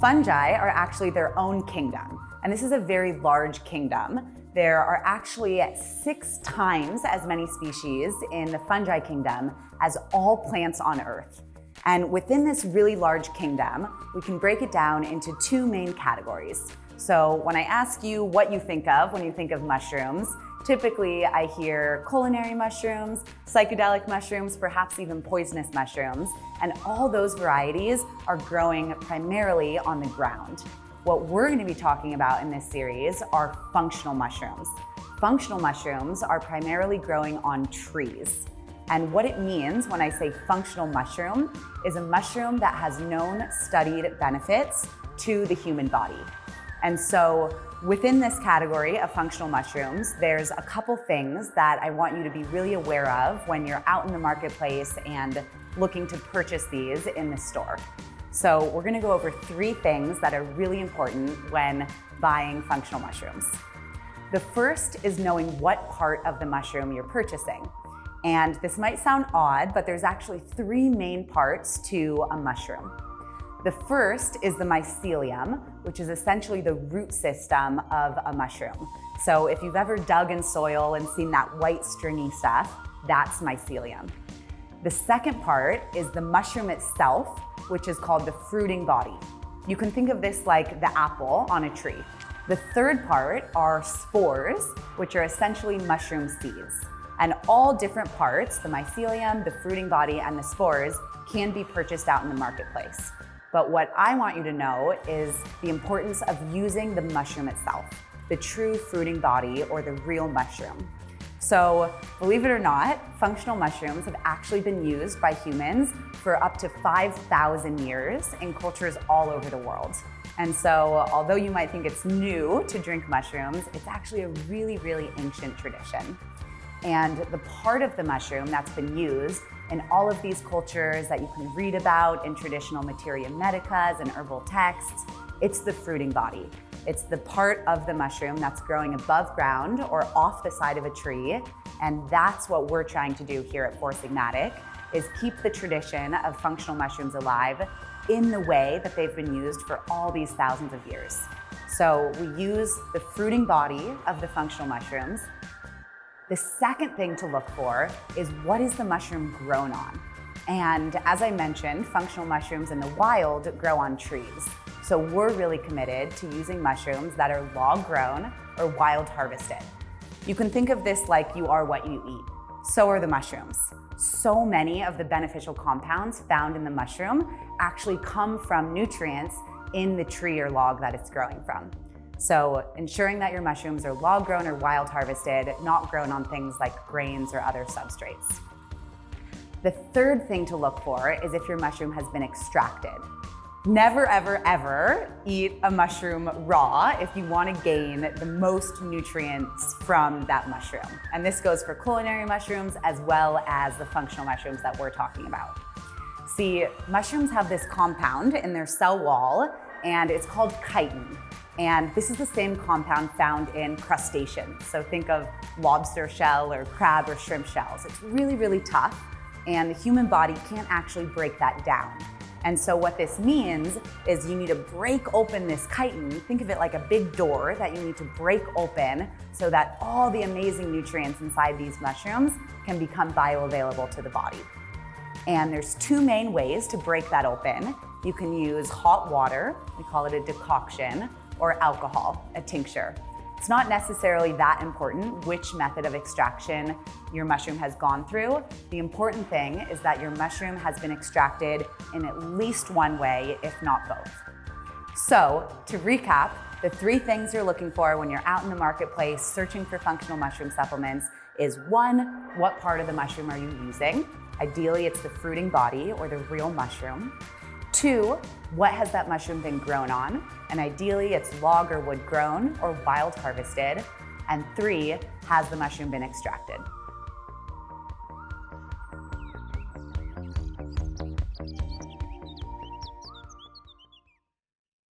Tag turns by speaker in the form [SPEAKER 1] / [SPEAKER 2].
[SPEAKER 1] Fungi are actually their own kingdom, and this is a very large kingdom. There are actually 6 times as many species in the fungi kingdom as all plants on Earth. And within this really large kingdom, we can break it down into 2 main categories. So when I ask you what you think of when you think of mushrooms, typically I hear culinary mushrooms, psychedelic mushrooms, perhaps even poisonous mushrooms, and all those varieties are growing primarily on the ground. What we're going to be talking about in this series are functional mushrooms. Functional mushrooms are primarily growing on trees. And what it means when I say functional mushroom is a mushroom that has known studied benefits to the human body. And so within this category of functional mushrooms, there's a couple things that I want you to be really aware of when you're out in the marketplace and looking to purchase these in the store. So we're going to go over 3 things that are really important when buying functional mushrooms. The first is knowing what part of the mushroom you're purchasing. And this might sound odd, but there's actually 3 main parts to a mushroom. The first is the mycelium, which is essentially the root system of a mushroom. So if you've ever dug in soil and seen that white stringy stuff, that's mycelium. The second part is the mushroom itself, which is called the fruiting body. You can think of this like the apple on a tree. The third part are spores, which are essentially mushroom seeds. And all different parts, the mycelium, the fruiting body, and the spores, can be purchased out in the marketplace. But what I want you to know is the importance of using the mushroom itself, the true fruiting body or the real mushroom. So believe it or not, functional mushrooms have actually been used by humans for up to 5,000 years in cultures all over the world. And so although you might think it's new to drink mushrooms, it's actually a really, really ancient tradition. And the part of the mushroom that's been used in all of these cultures that you can read about in traditional materia medicas and herbal texts, it's the fruiting body. It's the part of the mushroom that's growing above ground or off the side of a tree. And that's what we're trying to do here at Sigmatic, is keep the tradition of functional mushrooms alive in the way that they've been used for all these thousands of years. So we use the fruiting body of the functional mushrooms. The second thing to look for is what is the mushroom grown on? And as I mentioned, functional mushrooms in the wild grow on trees. So we're really committed to using mushrooms that are log grown or wild harvested. You can think of this like you are what you eat. So are the mushrooms. So many of the beneficial compounds found in the mushroom actually come from nutrients in the tree or log that it's growing from. So ensuring that your mushrooms are log grown or wild harvested, not grown on things like grains or other substrates. The third thing to look for is if your mushroom has been extracted. Never, ever, ever eat a mushroom raw if you want to gain the most nutrients from that mushroom. And this goes for culinary mushrooms as well as the functional mushrooms that we're talking about. See, mushrooms have this compound in their cell wall, and it's called chitin. And this is the same compound found in crustaceans. So think of lobster shell or crab or shrimp shells. It's really, really tough, and the human body can't actually break that down. And so what this means is you need to break open this chitin. Think of it like a big door that you need to break open so that all the amazing nutrients inside these mushrooms can become bioavailable to the body. And there's 2 main ways to break that open. You can use hot water, we call it a decoction, or alcohol, a tincture. It's not necessarily that important which method of extraction your mushroom has gone through. The important thing is that your mushroom has been extracted in at least one way, if not both. So to recap, the 3 things you're looking for when you're out in the marketplace searching for functional mushroom supplements is 1, what part of the mushroom are you using? Ideally, it's the fruiting body or the real mushroom. 2, what has that mushroom been grown on? And ideally, it's log or wood grown or wild harvested. And 3, has the mushroom been extracted?